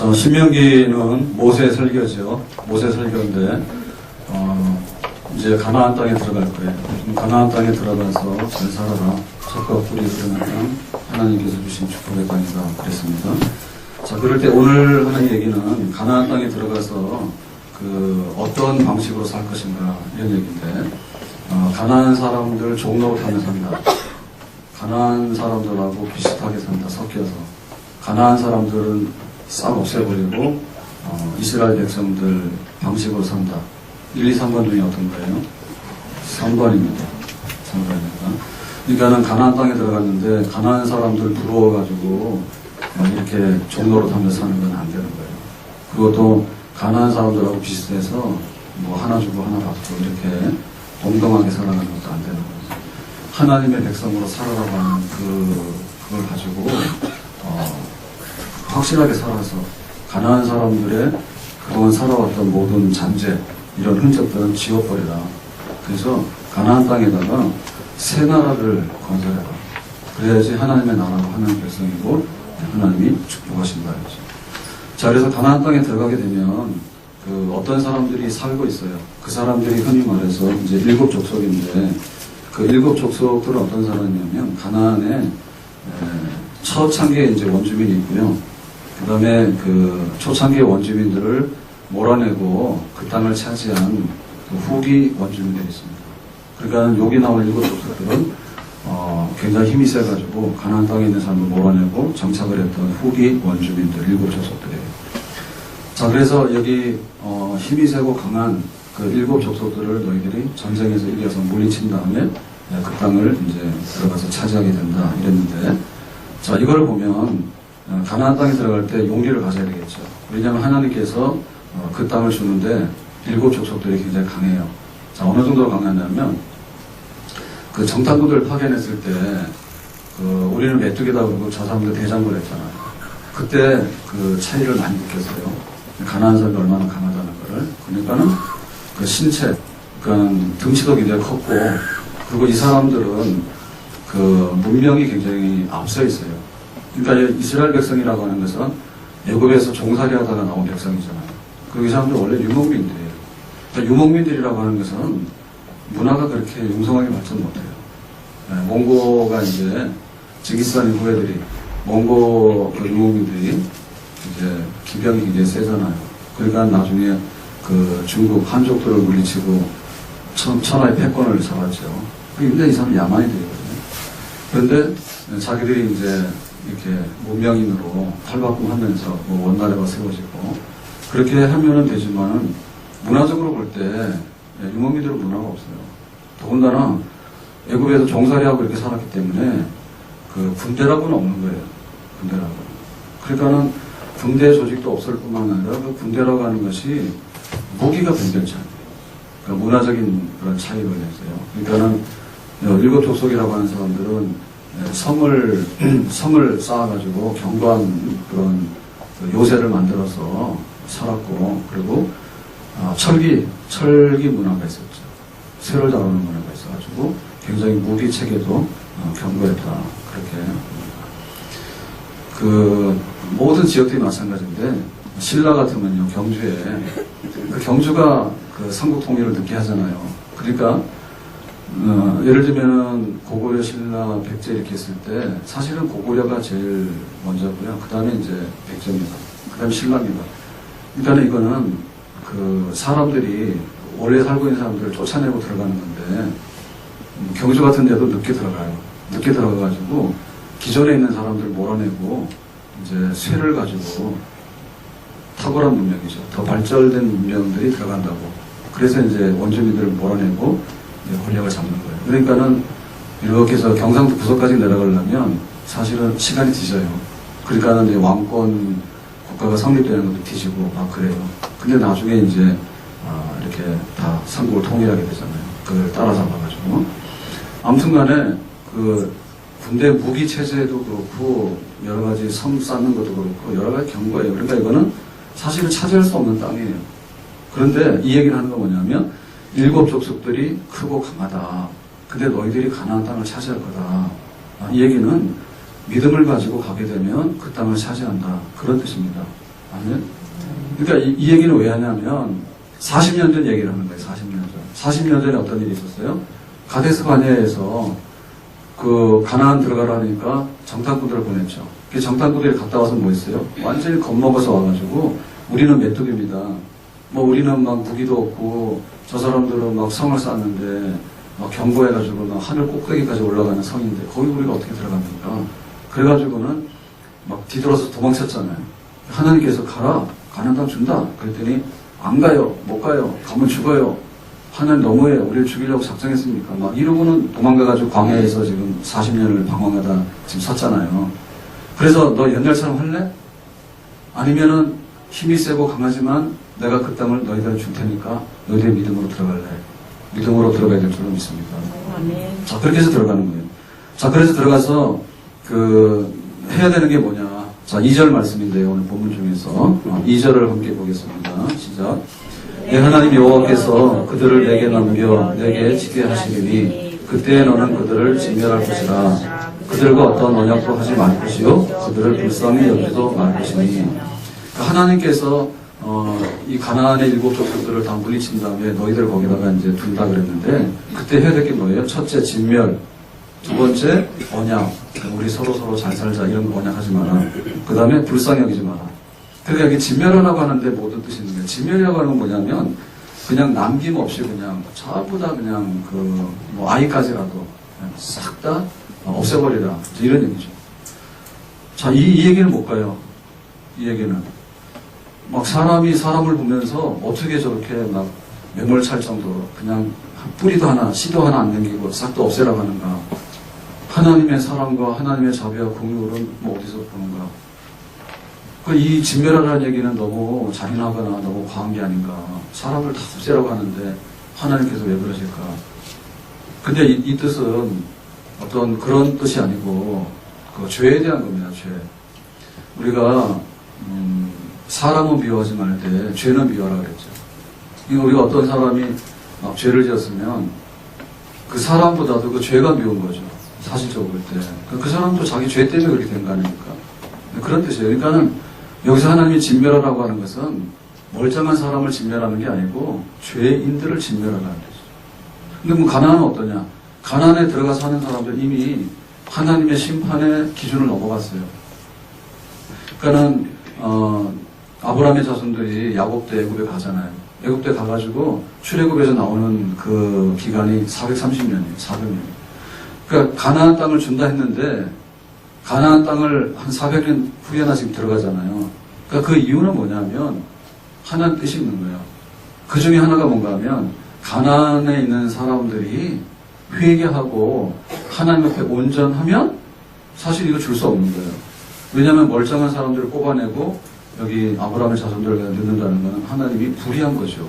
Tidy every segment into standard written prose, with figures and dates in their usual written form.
자, 신명기는 모세 설교죠. 모세 설교인데, 이제 가나안 땅에 들어갈 거예요. 가나안 땅에 들어가서 잘 살아라. 젖과 꿀이 흐르는 땅, 하나님께서 주신 축복의 땅이다. 그랬습니다. 자, 그럴 때 오늘 하는 얘기는 가나안 땅에 들어가서 어떤 방식으로 살 것인가, 이런 얘기인데, 가나안 사람들 종노릇하며 산다. 가나안 사람들하고 비슷하게 산다. 섞여서. 가나안 사람들은 싹 없애버리고 이스라엘 백성들 방식으로 산다. 1, 2, 3번 중에 어떤 거예요? 3번입니다. 3번입니다. 그러니까는 가나안 땅에 들어갔는데 가나안 사람들 부러워가지고 이렇게 종노릇하며 사는 건 안 되는 거예요. 그것도 가나안 사람들하고 비슷해서 뭐 하나 주고 하나 받고 이렇게 동등하게 살아가는 것도 안 되는 거죠. 하나님의 백성으로 살아가고 하는 그걸 가지고 확실하게 살아서 가나안 사람들의 그동안 살아왔던 모든 잔재, 이런 흔적들은 지워버리라. 그래서 가나안 땅에다가 새 나라를 건설해라. 그래야지 하나님의 나라로 하나님 백성이고 하나님이 축복하신다. 자, 그래서 가나안 땅에 들어가게 되면 어떤 사람들이 살고 있어요. 그 사람들이 흔히 말해서 이제 7 족속인데 그 7 족속들은 어떤 사람이냐면 가나안에 초창기에 이제 원주민이 있고요. 그 다음에 초창기의 원주민들을 몰아내고 그 땅을 차지한 후기 원주민들이 있습니다. 그러니까 여기 나온 7 족속들은 굉장히 힘이 세가지고 가나안 땅에 있는 사람을 몰아내고 정착을 했던 후기 원주민들 7 족속들이에요. 자, 그래서 여기 힘이 세고 강한 그 7 족속들을 너희들이 전쟁에서 이겨서 물리친 다음에 그 땅을 이제 들어가서 차지하게 된다 이랬는데, 자, 이걸 보면 가나안 땅에 들어갈 때 용기를 가져야 되겠죠. 왜냐하면 하나님께서 그 땅을 주는데 7 족속들이 굉장히 강해요. 자, 어느 정도로 강하냐면 그 정탐꾼들을 파견했을 때 우리는 메뚜기다 그러고 저 사람들 대장부를 했잖아요. 그때 그 차이를 많이 느꼈어요. 가나안 사람이 얼마나 강하다는 거를. 그러니까는 그 신체, 등치도 굉장히 컸고, 그리고 이 사람들은 문명이 굉장히 앞서 있어요. 그러니까 이스라엘 백성이라고 하는 것은 애굽에서 종살이 하다가 나온 백성이잖아요. 그리고 이 사람들 원래 유목민들이에요. 그러니까 유목민들이라고 하는 것은 문화가 그렇게 융성하게 발전 못해요. 몽고가 이제 징기스칸 후예들이 몽고 유목민들이 이제 기병이 굉장히 세잖아요. 그러니까 나중에 중국 한족들을 물리치고 천하의 패권을 잡았죠. 근데 이 사람은 야만이 되거든요. 그런데 자기들이 이제 이렇게 문명인으로 탈바꿈하면서 원나라가 세워지고 그렇게 하면은 되지만은 문화적으로 볼 때 유목민들은 문화가 없어요. 더군다나 애굽에서 종살이하고 이렇게 살았기 때문에 군대라고는 없는 거예요. 군대라고. 그러니까는 군대 조직도 없을 뿐만 아니라 그 군대라고 하는 것이 무기가 변변치 않아요. 그러니까 문화적인 그런 차이가 있어요. 그러니까는 7 족속이라고 하는 사람들은 성을 쌓아가지고 견고한 그런 요새를 만들어서 살았고, 그리고 철기 문화가 있었죠. 쇠를 다루는 문화가 있어가지고 굉장히 무기 체계도 견고했다. 그렇게 모든 지역들이 마찬가지인데 신라 같으면요, 경주에 경주가 삼국 통일을 늦게 하잖아요. 그러니까 예를 들면은 고구려, 신라, 백제 이렇게 했을 때 사실은 고구려가 제일 먼저고요. 그 다음에 이제 백제입니다. 그 다음에 신라입니다. 그러니까 이거는 사람들이 원래 살고 있는 사람들을 쫓아내고 들어가는 건데 경주 같은 데도 늦게 들어가요. 늦게 들어가가지고 기존에 있는 사람들을 몰아내고 이제 쇠를 가지고 탁월한 문명이죠. 더 발전된 문명들이 들어간다고. 그래서 이제 원주민들을 몰아내고 권력을 잡는 거예요. 그러니까는 이렇게 해서 경상도 구석까지 내려가려면 사실은 시간이 뒤져요. 그러니까는 이제 왕권 국가가 성립되는 것도 뒤지고 막 그래요. 근데 나중에 이제 이렇게 다 삼국을 통일하게 되잖아요. 그걸 따라잡아가지고. 아무튼 간에 군대 무기 체제도 그렇고 여러 가지 섬 쌓는 것도 그렇고 여러 가지 경고예요. 그러니까 이거는 사실은 차지할 수 없는 땅이에요. 그런데 이 얘기를 하는 건 뭐냐면 7 족속들이 크고 강하다. 근데 너희들이 가나안 땅을 차지할 거다. 이 얘기는 믿음을 가지고 가게 되면 그 땅을 차지한다. 그런 뜻입니다. 아니요. 그러니까 이 얘기는 왜 하냐면 40년 전 얘기를 하는 거예요. 40년 전. 40년 전에 어떤 일이 있었어요? 가데스 바네아에서 그 가나안 들어가라니까 정탐꾼들을 보냈죠. 그 정탐꾼들이 갔다 와서 뭐 했어요? 완전히 겁먹어서 와가지고 우리는 메뚜기입니다. 뭐 우리는 막 무기도 없고 저 사람들은 막 성을 쌓는데 막 경고해가지고 막 하늘 꼭대기까지 올라가는 성인데 거기 우리가 어떻게 들어갑니까? 그래가지고는 막 뒤돌아서 도망쳤잖아요. 하나님께서 가라. 가는 땅 준다. 그랬더니 안 가요. 못 가요. 가면 죽어요. 하나님 너무해. 우리를 죽이려고 작정했습니까? 막 이러고는 도망가가지고 광야에서 지금 40년을 방황하다 지금 섰잖아요. 그래서 너 옛날처럼 할래? 아니면은 힘이 세고 강하지만 내가 그 땅을 너희들한테 줄 테니까 너희들의 믿음으로 들어갈래? 믿음으로 들어가야 될 줄로 믿습니다. 자, 그렇게 해서 들어가는 거예요. 자, 그래서 들어가서 해야 되는 게 뭐냐. 자, 2절 말씀인데요. 오늘 본문 중에서 2절을 함께 보겠습니다. 시작. 내 하나님 여호와께서 그들을 내게 넘겨 내게 지게 하시리니 그때 너는 그들을 진멸할 것이라. 그들과 어떤 언약도 하지 말 것이요 그들을 불쌍히 여기도 말 것이니. 그러니까 하나님께서 이 가나안의 7 족속들을 다 물리친 다음에 너희들 거기다가 이제 둔다 그랬는데 그때 해야 될 게 뭐예요? 첫째 진멸, 두 번째 언약. 우리 서로 잘 살자 이런 거 언약하지 마라. 그 다음에 불쌍히 여기지 마라. 그러니까 여기 진멸하라고 하는데 모든 뜻이 있는 거예요. 진멸이라고 하는 건 뭐냐면 그냥 남김없이 그냥 전부 다 그냥 뭐 아이까지라도 싹 다 없애버리라. 이런 얘기죠. 자, 이 얘기는 못 가요. 이 얘기는. 막 사람이 사람을 보면서 어떻게 저렇게 막 매몰찰 정도로 그냥 뿌리도 하나, 씨도 하나 안 남기고 싹 다 없애라고 하는가. 하나님의 사랑과 하나님의 자비와 공유를 뭐 어디서 보는가. 이 진멸하라는 얘기는 너무 잔인하거나 너무 과한 게 아닌가. 사람을 다 없애라고 하는데 하나님께서 왜 그러실까. 근데 이 뜻은 어떤 그런 뜻이 아니고 그 죄에 대한 겁니다. 죄. 우리가 사람은 미워하지 말되 죄는 미워하라 그랬죠. 우리가 어떤 사람이 막 죄를 지었으면 그 사람보다도 그 죄가 미운 거죠. 사실적으로 볼 때. 그 사람도 자기 죄 때문에 그렇게 된 거 아닙니까? 그런 뜻이에요. 그러니까는 여기서 하나님이 진멸하라고 하는 것은 멀쩡한 사람을 진멸하는 게 아니고 죄인들을 진멸하라는 거죠. 근데 뭐 가나안은 어떠냐? 가나안에 들어가서 하는 사람들 이미 하나님의 심판의 기준을 넘어갔어요. 그러니까는 아브라함의 자손들이 야곱 때 애굽에 가잖아요. 애굽 때 가가지고 출애굽에서 나오는 그 기간이 430년이에요. 400년. 그러니까 가나안 땅을 준다 했는데 가나안 땅을 한 400년 후에나 지금 들어가잖아요. 그러니까 그 이유는 뭐냐면 하나님 뜻이 있는 거예요. 그 중에 하나가 뭔가 하면 가나안에 있는 사람들이 회개하고 하나님 앞에 온전하면 사실 이거 줄 수 없는 거예요. 왜냐하면 멀쩡한 사람들을 뽑아내고 여기 아브라함의 자손들을 넣는다는 것은 하나님이 불의한 거죠.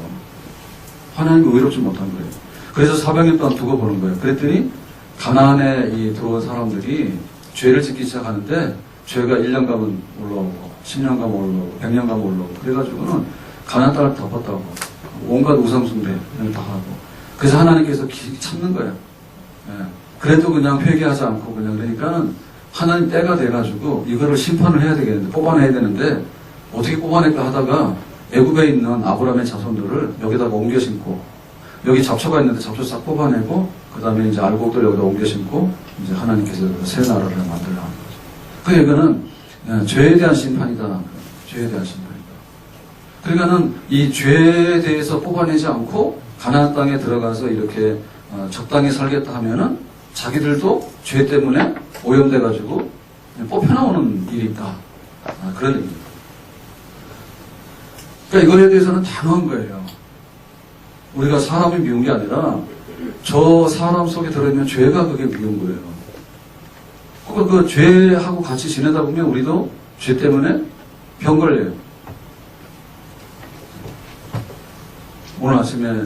하나님이 의롭지 못한 거예요. 그래서 400년 동안 두고 보는 거예요. 그랬더니 가나안에 들어온 사람들이 죄를 짓기 시작하는데 죄가 1년 가면 올라오고 10년 가면 올라오고 100년 가면 올라오고 그래가지고는 가나안 땅을 덮었다고 온갖 우상숭배를 다 하고 그래서 하나님께서 참는 거예요. 예. 그래도 그냥 회개하지 않고 그냥 그러니까는 하나님 때가 돼가지고 이거를 심판을 해야 되겠는데 뽑아내야 되는데 어떻게 뽑아낼까 하다가 애굽에 있는 아브라함의 자손들을 여기다가 옮겨 심고 여기 잡초가 있는데 잡초 싹 뽑아내고 그 다음에 이제 알곡들 여기다 옮겨 심고 이제 하나님께서 새 나라를 만들려는 거죠. 그 얘기는 죄에 대한 심판이다. 죄에 대한 심판이다. 그러니까는 이 죄에 대해서 뽑아내지 않고 가나안 땅에 들어가서 이렇게 적당히 살겠다 하면은 자기들도 죄 때문에 오염돼가지고 뽑혀나오는 일이 있다. 그런 얘기입니다. 그러니까 이거에 대해서는 단호한 거예요. 우리가 사람이 미운 게 아니라 저 사람 속에 들어있는 죄가 그게 미운 거예요. 그러니까 그 죄하고 같이 지내다 보면 우리도 죄 때문에 병 걸려요. 오늘 아침에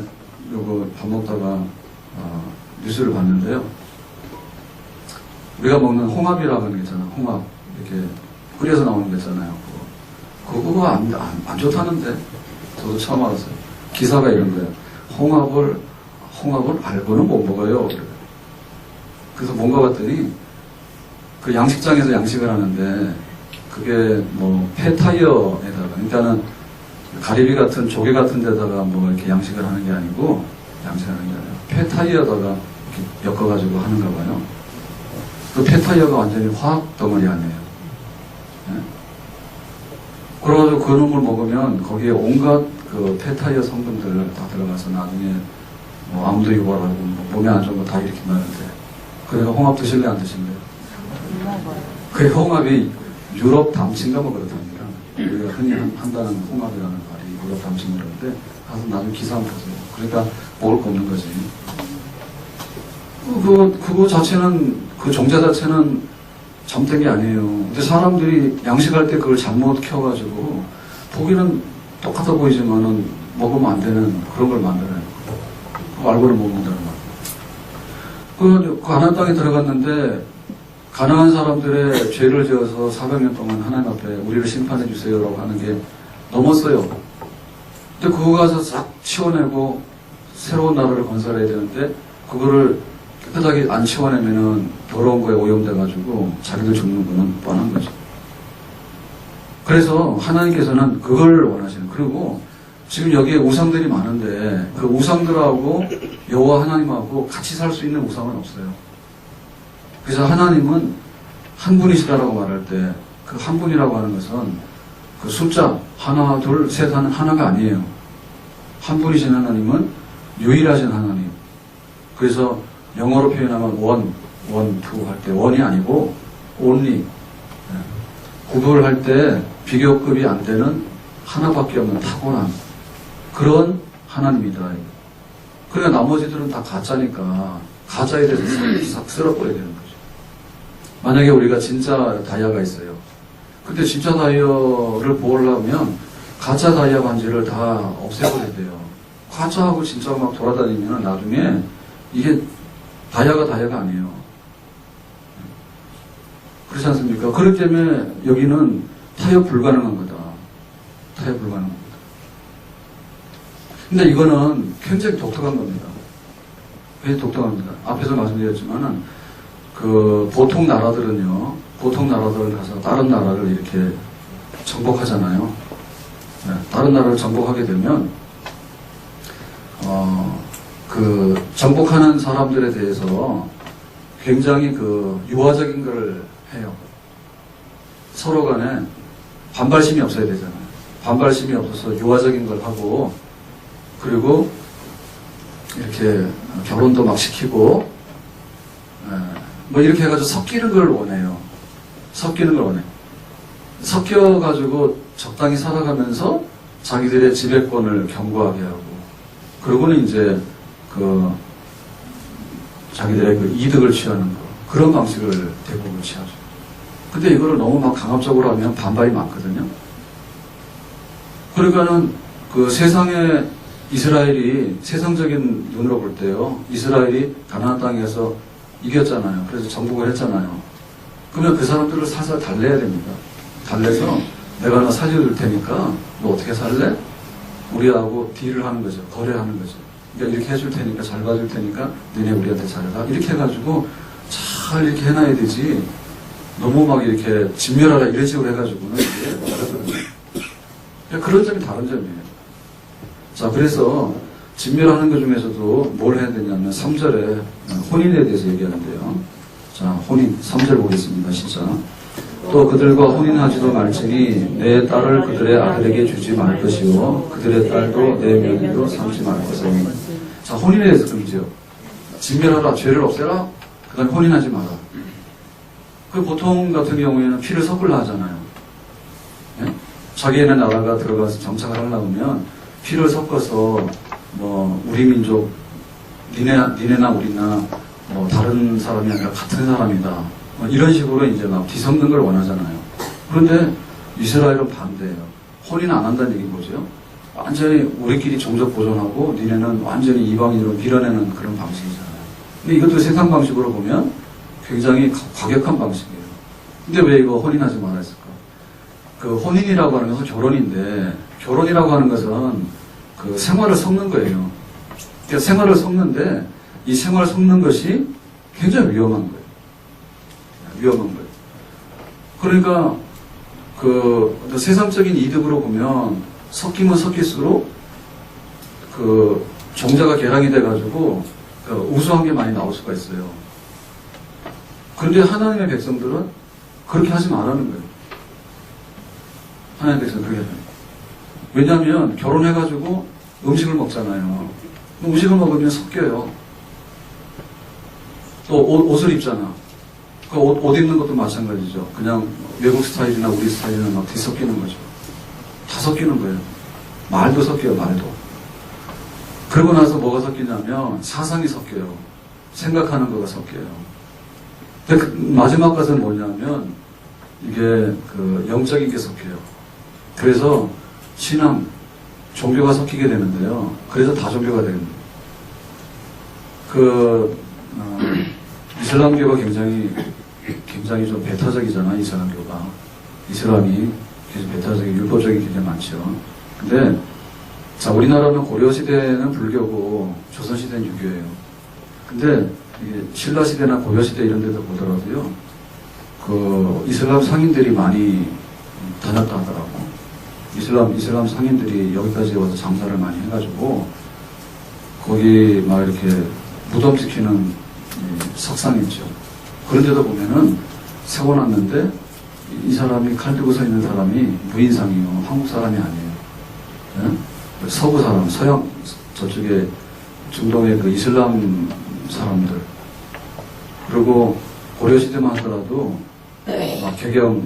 요거 밥 먹다가 뉴스를 봤는데요. 우리가 먹는 홍합이라고 하는 게 있잖아요. 홍합 이렇게 끓여서 나오는 거 있잖아요. 그거 안 좋다는데 저도 처음 알았어요. 기사가 이런 거예요. 홍합을 알고는 못 먹어요. 그래서 뭔가 봤더니 그 양식장에서 양식을 하는데 그게 뭐 폐타이어에다가, 그러니까는 가리비 같은 조개 같은 데다가 뭐 이렇게 양식을 하는 게 아니고, 양식하는 게 아니라 폐타이어다가 이렇게 엮어가지고 하는가 봐요. 그 폐타이어가 완전히 화학 덩어리 아니에요. 네? 그래가지고 그 놈을 먹으면 거기에 온갖 그 폐타이어 성분들 다 들어가서 나중에 뭐 암도 유발하고 뭐 몸에 안 좋은 거 다 일으킨다는데, 그래서 홍합 드실래 안 드실래요? 그 홍합이 유럽 담친가 뭐 그렇답니다. 우리가 흔히 한다는 홍합이라는 말이 유럽 담친 그러는데, 가서 나중에 기사 한번 보세요. 그러니까 먹을 거 없는 거지. 그거 자체는, 그 종자 자체는 잘못된 게 아니에요. 근데 사람들이 양식할 때 그걸 잘못 켜가지고, 보기는 똑같아 보이지만은 먹으면 안 되는 그런 걸 만들어요. 그거 알고는 못 먹는다는 말. 그 가나안 땅에 들어갔는데, 가난한 사람들의 죄를 지어서 400년 동안 하나님 앞에 우리를 심판해 주세요라고 하는 게 넘었어요. 근데 그거 가서 싹 치워내고 새로운 나라를 건설해야 되는데, 그거를 깨끗하게 안 치워내면은 더러운 거에 오염돼가지고 자기들 죽는 거는 뻔한 거죠. 그래서 하나님께서는 그걸 원하시는. 그리고 지금 여기에 우상들이 많은데 그 우상들하고 여호와 하나님하고 같이 살 수 있는 우상은 없어요. 그래서 하나님은 한 분이시다라고 말할 때 그 한 분이라고 하는 것은 그 숫자 하나, 둘, 셋 하는 하나가 아니에요. 한 분이신 하나님은 유일하신 하나님. 그래서 영어로 표현하면 원, 투 할 때 원이 아니고 only. 구별할 때 비교급이 안 되는 하나밖에 없는 타고난 그런 하나님이다. 그러니까 나머지들은 다 가짜니까 가짜에 대해서 싹 쓸어버려야 되는 거죠. 만약에 우리가 진짜 다이아가 있어요. 근데 진짜 다이아를 보려면 가짜 다이아 반지를 다 없애버려야 돼요. 가짜하고 진짜가 막 돌아다니면 나중에 이게 다이아가 아니에요. 그렇지 않습니까? 그렇기 때문에 여기는 타협 불가능한 거다. 타협 불가능한 거다. 근데 이거는 굉장히 독특한 겁니다. 굉장히 독특합니다. 앞에서 말씀드렸지만은 보통 나라들은 가서 다른 나라를 이렇게 정복하잖아요. 네, 다른 나라를 정복하게 되면 정복하는 사람들에 대해서 굉장히 유화적인 걸 해요. 서로 간에 반발심이 없어야 되잖아요. 반발심이 없어서 유화적인 걸 하고, 그리고 이렇게 결혼도 막 시키고, 뭐 이렇게 해가지고 섞이는 걸 원해요. 섞여가지고 적당히 살아가면서 자기들의 지배권을 견고하게 하고, 그러고는 이제 자기들의 이득을 취하는 거, 그런 방식을 대부분 취하죠. 근데 이거를 너무 막 강압적으로 하면 반발이 많거든요. 그러니까는 세상에 이스라엘이 세상적인 눈으로 볼 때요, 이스라엘이 가나안 땅에서 이겼잖아요. 그래서 정복을 했잖아요. 그러면 그 사람들을 살살 달래야 됩니다. 달래서 내가 너 살려줄 테니까 너 어떻게 살래? 우리하고 딜을 하는 거죠. 거래하는 거죠. 그러니까 이렇게 해줄 테니까, 잘 봐줄 테니까 너네 우리한테 잘해라. 이렇게 해가지고 잘 이렇게 해놔야 되지. 너무 막 이렇게 진멸하라 이런 식으로 해가지고는 이게 다르거든요. 그런 점이 다른 점이에요. 자, 그래서 진멸하는 것 중에서도 뭘 해야 되냐면 3절에 혼인에 대해서 얘기하는데요. 자, 혼인 3절 보겠습니다. 진짜. 또 그들과 혼인하지도 말지니 내 딸을 그들의 아들에게 주지 말 것이요 그들의 딸도 내 며느리로 삼지 말 것이니. 자, 혼인에 대해서 금지요. 진멸하라, 죄를 없애라, 그 다음에 혼인하지 마라. 보통 같은 경우에는 피를 섞으려 하잖아요. 예? 자기네 나라가 들어가서 정착을 하려면 피를 섞어서 뭐 우리 민족, 니네나 우리나 뭐 다른 사람이 아니라 같은 사람이다. 뭐 이런 식으로 이제 막 뒤섞는 걸 원하잖아요. 그런데 이스라엘은 반대예요. 혼인 안 한다는 얘기 뭐죠? 완전히 우리끼리 종족 보존하고 니네는 완전히 이방인으로 밀어내는 그런 방식이잖아요. 근데 이것도 세상 방식으로 보면 굉장히 과격한 방식이에요. 근데 왜 이거 혼인하지 말아 했을까? 혼인이라고 하는 것은 결혼인데, 결혼이라고 하는 것은 생활을 섞는 거예요. 그러니까 생활을 섞는데, 이 생활을 섞는 것이 굉장히 위험한 거예요. 위험한 거예요. 그러니까 그 세상적인 이득으로 보면 섞이면 섞일수록 그 종자가 개량이 돼가지고 그 우수한 게 많이 나올 수가 있어요. 그런데 하나님의 백성들은 그렇게 하지 말라는 거예요. 하나님의 백성은 그렇게 하죠. 왜냐하면 결혼해가지고 음식을 먹잖아요. 음식을 먹으면 섞여요. 또 옷을 입잖아. 그 옷 입는 것도 마찬가지죠. 그냥 외국 스타일이나 우리 스타일이나 막 뒤섞이는 거죠. 다 섞이는 거예요. 말도 섞여요, 말도. 그러고 나서 뭐가 섞이냐면 사상이 섞여요. 생각하는 거가 섞여요. 근데 그 마지막 것은 뭐냐면 이게 그 영적인 게 섞여요. 그래서 신앙, 종교가 섞이게 되는데요. 그래서 다종교가 됩니다. 이슬람교가 굉장히 좀 배타적이잖아, 이슬람교가. 이슬람이 굉장히 배타적이고 율법적인 게 굉장히 많죠. 근데, 자, 우리나라는 고려시대는 불교고, 조선시대는 유교예요. 근데, 이게 신라시대나 고려시대 이런 데도 보더라도요, 그, 이슬람 상인들이 많이 다녔다 하더라고. 이슬람 상인들이 여기까지 와서 장사를 많이 해가지고, 거기 막 이렇게 무덤 지키는 석상 있죠. 그런데도 보면은 세워놨는데 이 사람이 칼 들고 서 있는 사람이 무인상이요. 한국 사람이 아니에요. 네? 서구 사람, 서양, 저쪽에 중동의 그 이슬람 사람들. 그리고 고려시대만 하더라도 막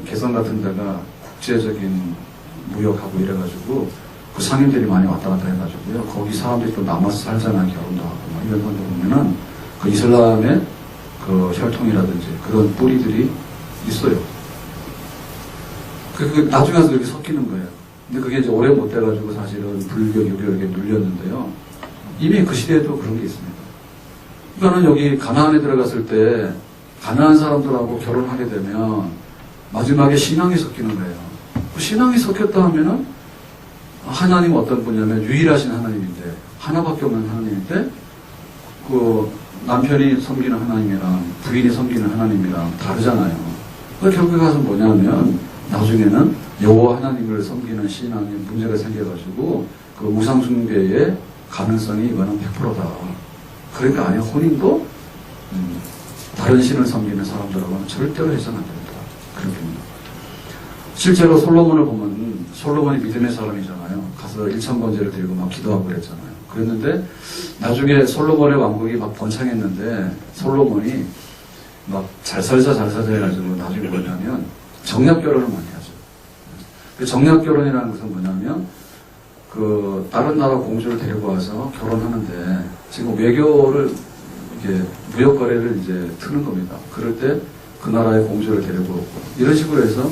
개성 같은 데가 국제적인 무역하고 이래가지고 그 상인들이 많이 왔다 갔다 해가지고요. 거기 사람들이 또 남아서 살잖아요. 결혼도 하고 막 이런 건데 보면은 그 이슬람의 그 혈통이라든지 그런 뿌리들이 있어요. 그 나중에 와서 이렇게 섞이는 거예요. 근데 그게 이제 오래 못 돼가지고 사실은 불교, 유교 이렇게 눌렸는데요. 이미 그 시대에도 그런 게 있습니다. 그러니까는 여기 가나안에 들어갔을 때 가나안 사람들하고 결혼하게 되면 마지막에 신앙이 섞이는 거예요. 그 신앙이 섞였다 하면은 하나님은 어떤 분이냐면 유일하신 하나님인데 하나밖에 없는 하나님인데 그 남편이 섬기는 하나님이랑 부인이 섬기는 하나님이랑 다르잖아요. 그러니까 결국에 가서 뭐냐면 나중에는 여호와 하나님을 섬기는 신앙에 문제가 생겨가지고 그 우상숭배의 가능성이 이거는 100%다. 그러니까 아예 혼인도 다른 신을 섬기는 사람들하고는 절대로 해서는 안 됩니다. 그렇게입니다. 실제로 솔로몬을 보면 솔로몬이 믿음의 사람이잖아요. 가서 1000번제를 들고 막 기도하고 그랬잖아요. 그랬는데 나중에 솔로몬의 왕국이 막 번창했는데 솔로몬이 막 잘 살자 해가지고 나중에 뭐냐면 정략결혼을 많이 하죠. 그 정략결혼이라는 것은 뭐냐면 그 다른 나라 공주를 데리고 와서 결혼하는데 지금 외교를 이게 무역거래를 이제 트는 겁니다. 그럴 때 그 나라의 공주를 데리고 오고 이런 식으로 해서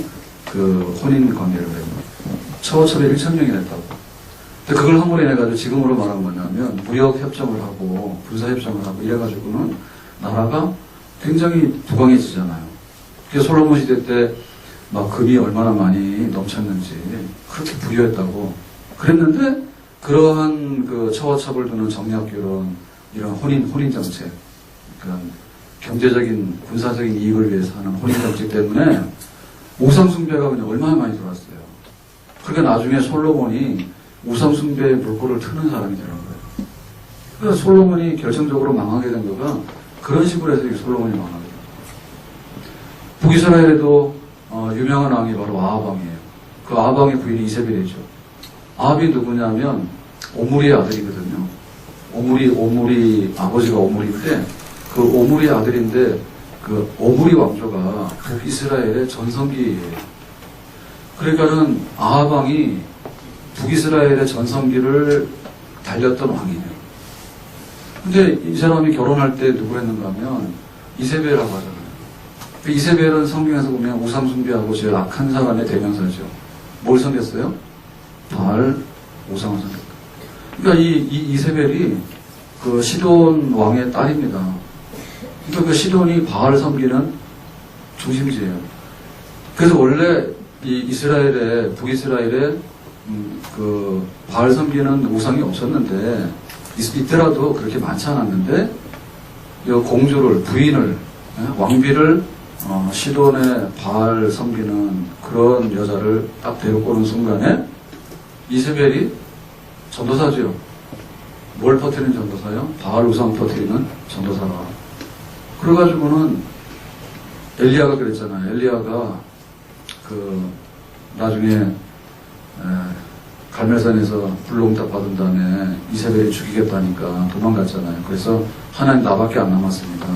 그 혼인 관계를 해요. 처처에 1000명이 됐다고. 근데 그걸 한 번에 해가지고 지금으로 말하면 뭐냐면 무역협정을 하고 군사협정을 하고 이래가지고는 나라가 굉장히 부강해지잖아요. 그래서 솔로몬 시대 때 막 금이 얼마나 많이 넘쳤는지 그렇게 부유했다고 그랬는데 그러한 그 처와첩을 두는 정략결혼 이런 혼인 정책 그런 경제적인 군사적인 이익을 위해서 하는 혼인 정책 때문에 우상숭배가 그냥 얼마나 많이 들어왔어요. 그러니까 나중에 솔로몬이 우상숭배의 물꼬를 트는 사람이 되는 거예요. 그래서 솔로몬이 결정적으로 망하게 된 거가 그런 식으로 해서 솔로몬이 망하게 된 거예요. 북이스라엘에도 유명한 왕이 바로 아합왕이에요. 그 아합왕의 부인이 이세벨이죠. 아합이 누구냐면 오므리의 아들이거든요. 오므리 아버지가 오므리인데 그 오므리의 아들인데 그 오므리 왕조가 북이스라엘의 전성기예요. 그러니까는 아합 왕이 북이스라엘의 전성기를 달렸던 왕이에요. 근데 이 사람이 결혼할 때 누구 했는가 하면 이세벨이라고 하잖아요. 그 이세벨은 성경에서 보면 우상숭배하고 제일 악한 사람의 대명사죠. 뭘 섬겼어요? 바알 우상을 섬겼다. 그러니까 이 이세벨이 그 시돈 왕의 딸입니다. 그러니까 그 시돈이 바알 섬기는 중심지예요. 그래서 원래 이 이스라엘에 북이스라엘에 그 바알 섬기는 우상이 없었는데 있더라도 그렇게 많지 않았는데 이 공주를 부인을 왕비를 시돈의 바알 섬기는 그런 여자를 딱 데리고 오는 순간에 이세벨이 전도사죠. 뭘 퍼뜨리는 전도사요? 바알 우상 퍼뜨리는 전도사가. 그래가지고는 엘리야가 그랬잖아요. 엘리야가 나중에 갈멜산에서 불로응답 받은 다음에 이세벨이 죽이겠다니까 도망갔잖아요. 그래서 하나님 나밖에 안 남았습니다.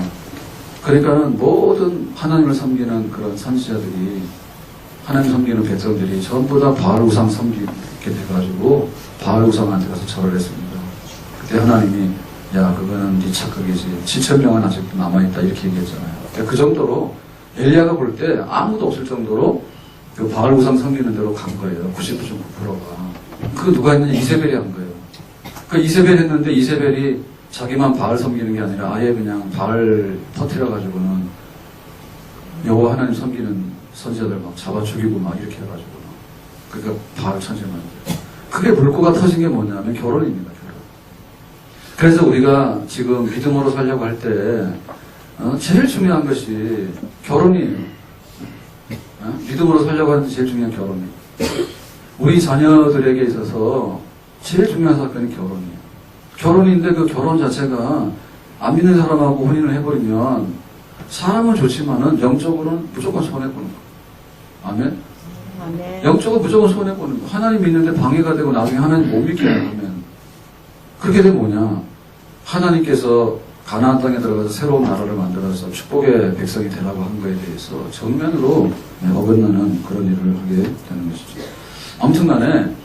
그러니까는 모든 하나님을 섬기는 그런 선지자들이, 하나님 섬기는 백성들이 전부 다 바알 우상 섬기게 돼가지고 바알 우상한테 가서 절을 했습니다. 그때 하나님이 야, 그거는 네 착각이지. 7,000명은 아직도 남아있다. 이렇게 얘기했잖아요. 그러니까 그 정도로 엘리야가 볼 때 아무도 없을 정도로 그 바알 우상 섬기는 대로 간 거예요. 99.9%가. 그거 누가 했느냐? 이세벨이 한 거예요. 그 이세벨 했는데 이세벨이 자기만 바알 섬기는 게 아니라 아예 그냥 바알 터뜨려가지고는 여호와 하나님 섬기는 선지자들 막 잡아 죽이고 막 이렇게 해가지고. 그러니까 바알 천지만. 그게 물꼬가 터진 게 뭐냐면 결혼입니다. 결혼. 그래서 우리가 지금 믿음으로 살려고 할 때 제일 중요한 것이 결혼이에요. 믿음으로 살려고 하는 제일 중요한 결혼이에요. 우리 자녀들에게 있어서 제일 중요한 사건이 결혼이에요. 결혼인데 그 결혼 자체가 안 믿는 사람하고 혼인을 해버리면 사람은 좋지만은 영적으로는 무조건 손해보는 거예요. 아멘? 아멘. 영적으로 무조건 손해보는 거예요. 하나님 믿는데 방해가 되고 나중에 하나님 못 믿게 하면 그렇게 되면 뭐냐? 하나님께서 가나안 땅에 들어가서 새로운 나라를 만들어서 축복의 백성이 되라고 한 거에 대해서 정면으로 어긋나는 그런 일을 하게 되는 것이죠. 아무튼 간에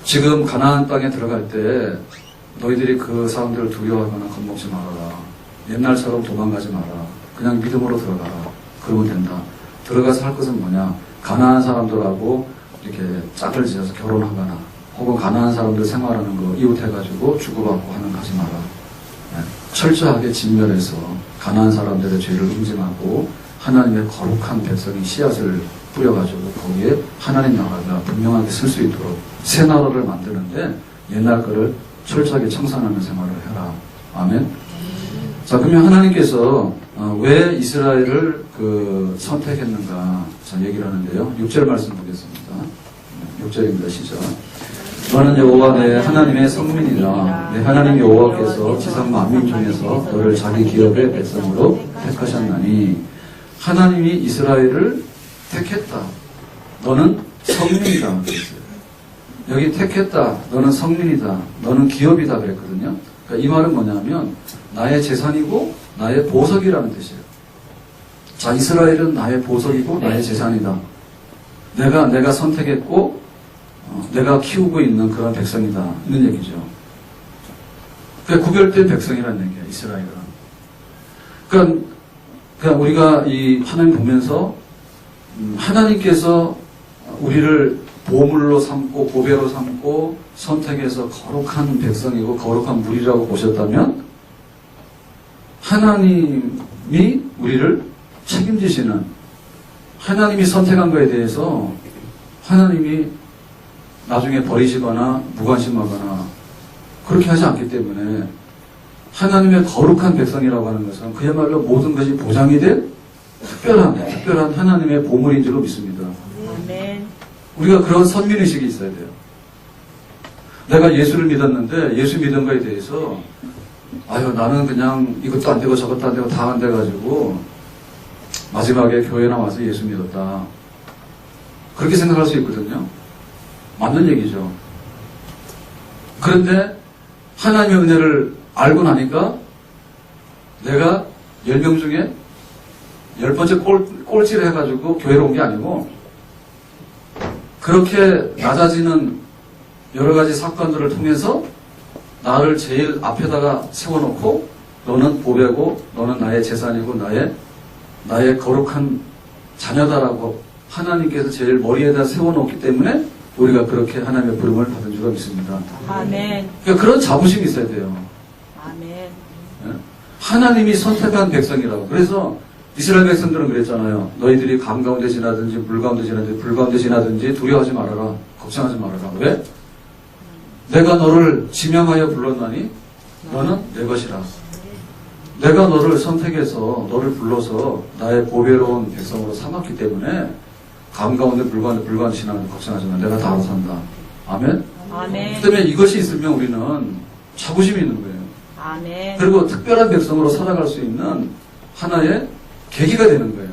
지금 가나안 땅에 들어갈 때 너희들이 그 사람들을 두려워하거나 겁먹지 말아라. 옛날처럼 도망가지 마라. 그냥 믿음으로 들어가라. 그러면 된다. 들어가서 할 것은 뭐냐? 가나안 사람들하고 이렇게 짝을 지어서 결혼하거나 혹은 가나안 사람들 생활하는 거 이웃해가지고 주고받고 하는 거 하지 마라. 철저하게 진멸해서 가나안 사람들의 죄를 응징하고 하나님의 거룩한 백성이 씨앗을 뿌려가지고 거기에 하나님 나라가 분명하게 쓸 수 있도록 새 나라를 만드는데 옛날 거를 철저하게 청산하는 생활을 해라. 아멘. 자, 그러면 하나님께서 왜 이스라엘을 선택했는가 자 얘기를 하는데요. 6절 말씀 보겠습니다. 6절입니다. 시작. 너는 여호와 내 하나님의 성민이라. 내 하나님 여호와께서 지상 만민 중에서 너를 자기 기업의 백성으로 택하셨나니 하나님이 이스라엘을 택했다. 너는 성민이다. 그랬어요. 여기 택했다. 너는 성민이다. 너는 기업이다. 그랬거든요. 그러니까 이 말은 뭐냐면 나의 재산이고 나의 보석이라는 뜻이에요. 자, 이스라엘은 나의 보석이고 나의 재산이다. 내가 선택했고 내가 키우고 있는 그런 백성이다. 이런 얘기죠. 그러니까 구별된 백성이라는 얘기야, 이스라엘은. 그러니까 우리가 이 하나님 보면서 하나님께서 우리를 보물로 삼고 보배로 삼고 선택해서 거룩한 백성이고 거룩한 무리라고 보셨다면 하나님이 우리를 책임지시는 하나님이 선택한 거에 대해서 하나님이 나중에 버리시거나 무관심하거나 그렇게 하지 않기 때문에 하나님의 거룩한 백성이라고 하는 것은 그야말로 모든 것이 보장이 된 특별한 하나님의 보물인 줄로 믿습니다. 아멘. 우리가 그런 선민의식이 있어야 돼요. 내가 예수를 믿었는데 예수 믿은 거에 대해서 아유 나는 그냥 이것도 안 되고 저것도 안 되고 다 안 돼가지고 마지막에 교회 나와서 예수 믿었다. 그렇게 생각할 수 있거든요. 맞는 얘기죠. 그런데 하나님의 은혜를 알고 나니까 내가 10명 중에 10번째 꼴찌를 해가지고 교회로 온 게 아니고 그렇게 낮아지는 여러 가지 사건들을 통해서 나를 제일 앞에다가 세워놓고 너는 보배고 너는 나의 재산이고 나의 거룩한 자녀다라고 하나님께서 제일 머리에다 세워놓기 때문에 우리가 그렇게 하나님의 부름을 받은 줄로 믿습니다. 아멘. 그러니까 그런 자부심이 있어야 돼요. 아멘. 예? 하나님이 선택한 백성이라고. 그래서 이스라엘 백성들은 그랬잖아요. 너희들이 강 가운데 지나든지 물 가운데 지나든지 불 가운데 지나든지 두려워하지 말아라. 걱정하지 말아라. 왜? 내가 너를 지명하여 불렀나니 너는 내 것이라. 내가 너를 선택해서 너를 불러서 나의 보배로운 백성으로 삼았기 때문에 감 가운데 불과 신앙을 걱정하지 마. 내가 다 알아서 한다. 아멘? 아멘. 그 때문에 이것이 있으면 우리는 자부심이 있는 거예요. 아멘. 그리고 특별한 백성으로 살아갈 수 있는 하나의 계기가 되는 거예요.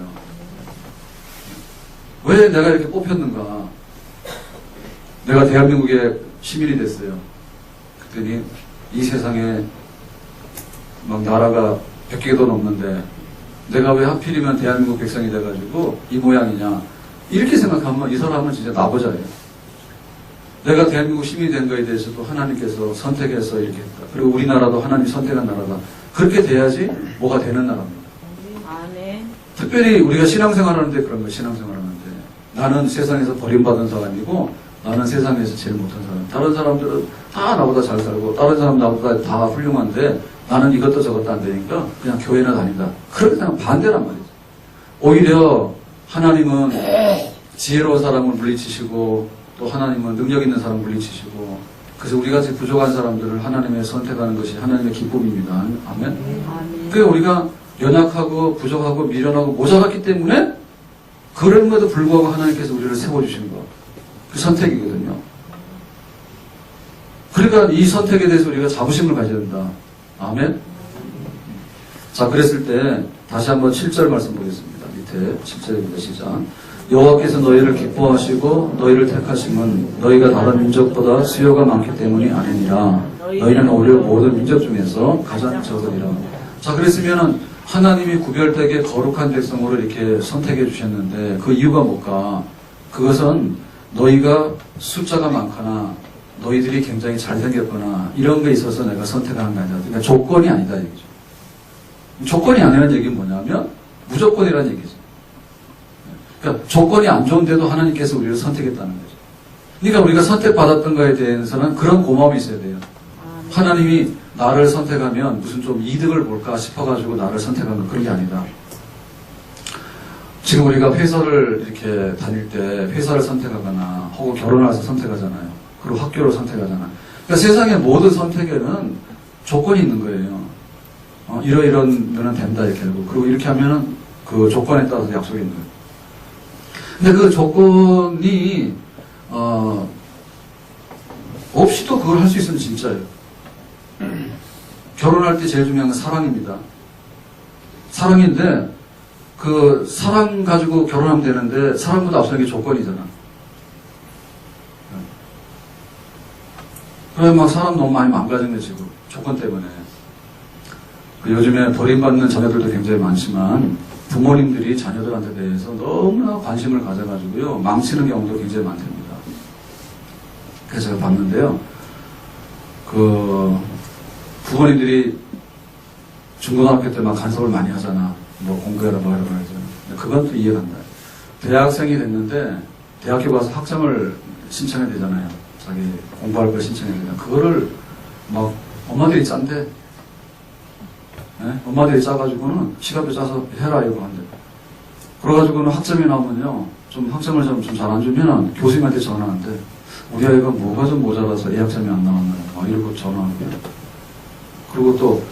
왜 내가 이렇게 뽑혔는가? 내가 대한민국의 시민이 됐어요. 그랬더니 이 세상에 막 나라가 100개도 넘는데 내가 왜 하필이면 대한민국 백성이 돼가지고 이 모양이냐? 이렇게 생각하면 이 사람은 진짜 나보자예요. 내가 대한민국 시민이 된 거에 대해서도 하나님께서 선택해서 이렇게 했다. 그리고 우리나라도 하나님이 선택한 나라다. 그렇게 돼야지 뭐가 되는 나라입니다. 아멘. 특별히 우리가 신앙생활 하는데 그런 거예요. 신앙생활 하는데. 나는 세상에서 버림받은 사람이고 나는 세상에서 제일 못한 사람. 다른 사람들은 다 나보다 잘 살고 다른 사람 나보다 다 훌륭한데 나는 이것도 저것도 안 되니까 그냥 교회나 다닌다. 그렇게 생각 반대란 말이죠. 오히려 하나님은 지혜로운 사람을 물리치시고 또 하나님은 능력 있는 사람을 물리치시고 그래서 우리같이 부족한 사람들을 하나님의 선택하는 것이 하나님의 기쁨입니다. 아멘? 아멘. 그러니까 우리가 연약하고 부족하고 미련하고 모자랐기 때문에 그런데도 불구하고 하나님께서 우리를 세워주신 거. 그 선택이거든요. 그러니까 이 선택에 대해서 우리가 자부심을 가져야 된다. 아멘? 자, 그랬을 때 다시 한번 7절 말씀 보겠습니다. 밑에 7절입니다. 시작. 여호와께서 너희를 기뻐하시고 너희를 택하심은 너희가 다른 민족보다 수요가 많기 때문이 아니니라. 너희는 오히려 모든 민족 중에서 가장 적으리라. 자, 그랬으면은 하나님이 구별되게 거룩한 백성으로 이렇게 선택해 주셨는데 그 이유가 뭘까? 그것은 너희가 숫자가 많거나 너희들이 굉장히 잘생겼거나 이런 게 있어서 내가 선택하는 게 아니라 그러니까 조건이 아니다 얘기죠. 조건이 아니라는 얘기는 뭐냐면 무조건이라는 얘기죠. 그러니까 조건이 안 좋은데도 하나님께서 우리를 선택했다는 거죠. 그러니까 우리가 선택받았던 거에 대해서는 그런 고마움이 있어야 돼요. 하나님이 나를 선택하면 무슨 좀 이득을 볼까 싶어가지고 나를 선택하는 그런 게 아니다. 지금 우리가 회사를 이렇게 다닐 때 회사를 선택하거나 혹은 결혼을 해서 선택하잖아요. 그리고 학교를 선택하잖아요. 그러니까 세상의 모든 선택에는 조건이 있는 거예요. 이러이러면 된다 이렇게 하고 그리고 이렇게 하면은 그 조건에 따라서 약속이 있는 거예요. 근데 그 조건이 없이도 그걸 할 수 있으면 진짜예요. 결혼할 때 제일 중요한 건 사랑입니다. 사랑인데 그 사랑 가지고 결혼하면 되는데 사랑보다 앞서는 게 조건이잖아. 그래 막 사람 너무 많이 망가진 거 지금 조건 때문에. 요즘에 버림받는 자녀들도 굉장히 많지만 부모님들이 자녀들한테 대해서 너무나 관심을 가져가지고요 망치는 경우도 굉장히 많답니다. 그래서 제가 봤는데요, 그 부모님들이 중고등학교 때 막 간섭을 많이 하잖아. 뭐 공부해라 뭐 이런 거 하잖아. 그건 또 이해간다. 대학생이 됐는데 대학교 가서 학점을 신청해야 되잖아요. 자기 공부할 걸 신청해야 되잖아. 그거를 막 엄마들이 짠대. 네? 엄마들이 짜가지고는 시간표 짜서 해라 이거 한대. 그래가지고는 학점이 나오면요, 좀 학점을 좀 잘 안 주면 교수님한테 전화한대. 우리 아이가 뭐가 좀 모자라서 예학점이 안 나왔나요? 막 이러고 전화하는 거예요. 그리고 또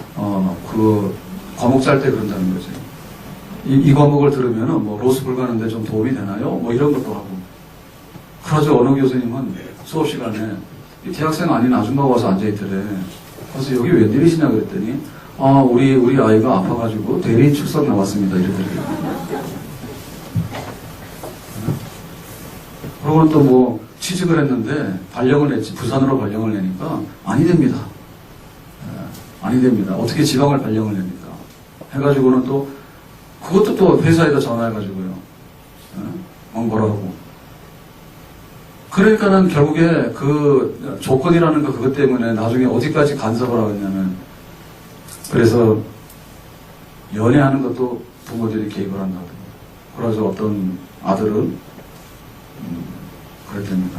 그 과목 짤 때 그런다는 거지. 이 과목을 들으면은 뭐 로스 불가는데 좀 도움이 되나요? 뭐 이런 것도 하고. 그래가지고 어느 교수님은 수업 시간에 이 대학생 아닌 아줌마가 와서 앉아있더래. 그래서 여기 웬일이시냐 그랬더니 우리 아이가 아파가지고 대리인 출석 나왔습니다. 이러더래요. 그러고는 또 뭐 취직을 했는데 발령을 냈지. 부산으로 발령을 내니까 아니 됩니다. 아니 됩니다. 어떻게 지방을 발령을 냅니까? 해가지고는 또 그것도 또 회사에다 전화해가지고요. 막 뭐라 하고. 그러니까는 결국에 그 조건이라는 거 그것 때문에 나중에 어디까지 간섭을 하겠냐면, 그래서 연애하는 것도 부모들이 개입을 한다고. 그래서 어떤 아들은 그랬답니다.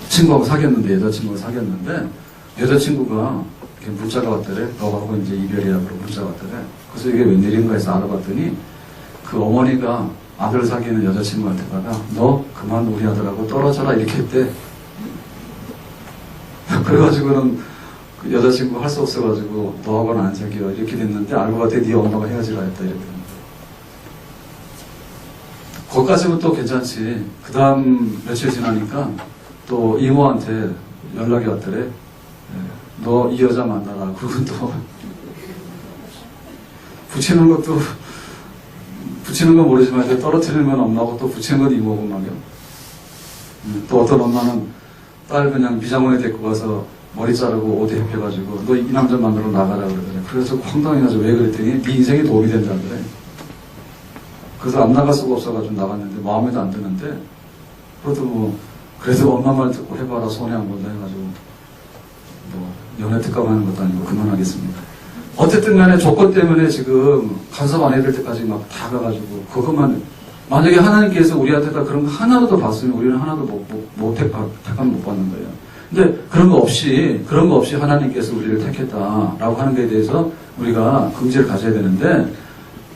친구하고 사귀었는데, 여자친구가 사귀었는데, 여자친구가 이렇게 문자가 왔더래. 너하고 이제 이별이라고 문자가 왔더래. 그래서 이게 웬일인가 해서 알아봤더니, 그 어머니가 아들 사귀는 여자친구한테다가 너 그만 우리 아들하고 떨어져라 이렇게 했대. 그래가지고는 그 여자친구 할 수 없어가지고 너하고는 안 사귀어 이렇게 됐는데 알고 봤더니 네 엄마가 헤어지라 했다 이렇게. 거기까지는 또 괜찮지. 그 다음 며칠 지나니까 또 이모한테 연락이 왔더래. 너 이 여자 만나라. 그리고 또 붙이는 것도 붙이는 건 모르지만 이제 떨어뜨리는 건 엄마고 또 붙이는 건 이모고 말이야. 또 어떤 엄마는 딸 그냥 미장원에 데리고 가서 머리 자르고 옷 입혀가지고 너 이 남자 만나러 나가라 그러더래. 그래서 황당해가지고 왜 그랬더니 네 인생에 도움이 된다더래. 그래서 안 나갈 수가 없어가지고 나갔는데 마음에도 안 드는데 그래도 뭐 그래도 엄마 말 듣고 해봐라 손해 안 본다 해가지고 뭐 연애 특감하는 것도 아니고 그만하겠습니다. 어쨌든 간에 조건 때문에 지금 간섭 안 해야 될 때까지 막 다 가가지고 그것만 만약에 하나님께서 우리한테다 그런 거 하나라도 봤으면 우리는 하나도 택감 못 받는 거예요. 근데 그런 거 없이 하나님께서 우리를 택했다라고 하는 것에 대해서 우리가 긍지를 가져야 되는데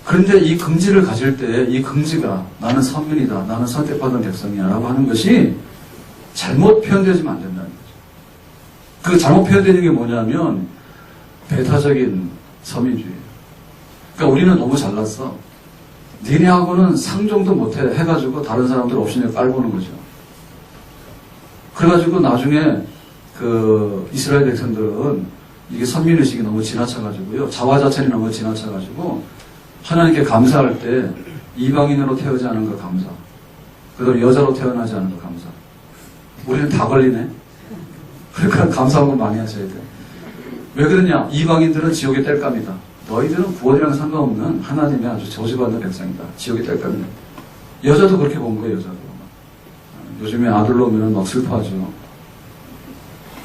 그런데 이 긍지를 가질 때 이 긍지가 나는 선민이다, 나는 선택받은 백성이야 라고 하는 것이 잘못 표현되지면 안 된다는 거죠. 그 잘못 표현되는 게 뭐냐면 배타적인 서민주의. 그러니까 우리는 너무 잘났어. 니네하고는 상종도 못해 해가지고 다른 사람들 옵션을 깔보는 거죠. 그래가지고 나중에 그 이스라엘 백성들은 이게 선민의식이 너무 지나쳐가지고요. 자화자찬이 너무 지나쳐가지고 하나님께 감사할 때 이방인으로 태어나지 않은 거 감사. 그다음 여자로 태어나지 않은 거 감사. 우리는 다 걸리네. 그러니까 감사한 거 많이 하셔야 돼. 왜 그러냐? 이방인들은 지옥의 땔감이다. 너희들은 구원이랑 상관없는 하나님의 아주 저주받는 백성이다. 지옥의 땔감이다. 여자도 그렇게 본 거예요, 여자도. 요즘에 아들로 오면 막 슬퍼하죠.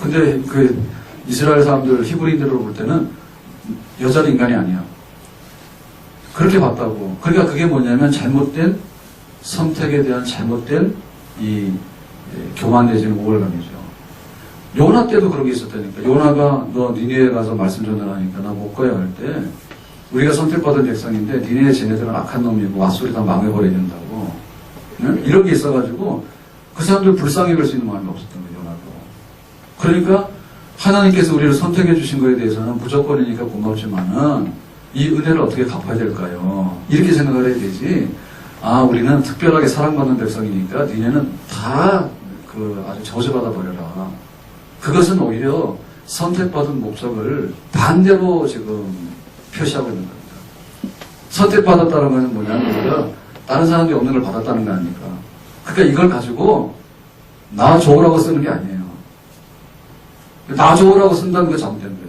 근데 그 이스라엘 사람들, 히브리인들로 볼 때는 여자는 인간이 아니야. 그렇게 봤다고. 그러니까 그게 뭐냐면 잘못된 선택에 대한 잘못된 이 교만 내지는 우월감이죠. 요나 때도 그런 게 있었다니까. 요나가 너 니네에 가서 말씀 전달하니까 나 못 가야 할 때 우리가 선택받은 백성인데 니네 쟤네들은 악한 놈이고 앗소리 다 망해버려야 된다고. 응? 이런 게 있어가지고 그 사람들 불쌍히 볼 수 있는 마음이 없었던 거예요. 요나도. 그러니까 하나님께서 우리를 선택해 주신 거에 대해서는 무조건이니까 고맙지만은 이 은혜를 어떻게 갚아야 될까요? 이렇게 생각을 해야 되지. 아, 우리는 특별하게 사랑받는 백성이니까 니네는 다 그 아주 저주받아 버려라. 그것은 오히려 선택받은 목적을 반대로 지금 표시하고 있는 겁니다. 선택받았다는 것은 뭐냐면 우리가 다른 사람들이 없는 걸 받았다는 거 아닙니까? 그러니까 이걸 가지고 나 좋으라고 쓰는 게 아니에요. 나 좋으라고 쓴다는 게 잘못된 거예요.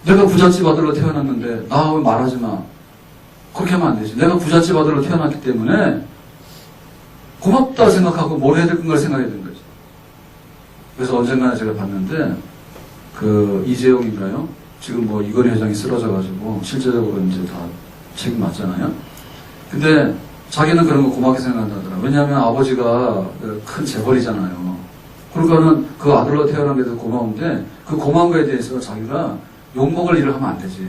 내가 부잣집 아들로 태어났는데 나 왜 말하지 마. 그렇게 하면 안 되지. 내가 부잣집 아들로 태어났기 때문에 고맙다 생각하고 뭘 해야 될 건가를 생각해야 되는 거지. 그래서 언젠가 제가 봤는데 그 이재용인가요? 지금 뭐 이건희 회장이 쓰러져가지고 실제적으로 이제 다 책임 맞잖아요. 근데 자기는 그런 거 고맙게 생각한다더라. 왜냐하면 아버지가 큰 재벌이잖아요. 그러니까는 그 아들로 태어난 게 더 고마운데 그 고마운 거에 대해서 자기가 욕먹을 일을 하면 안 되지.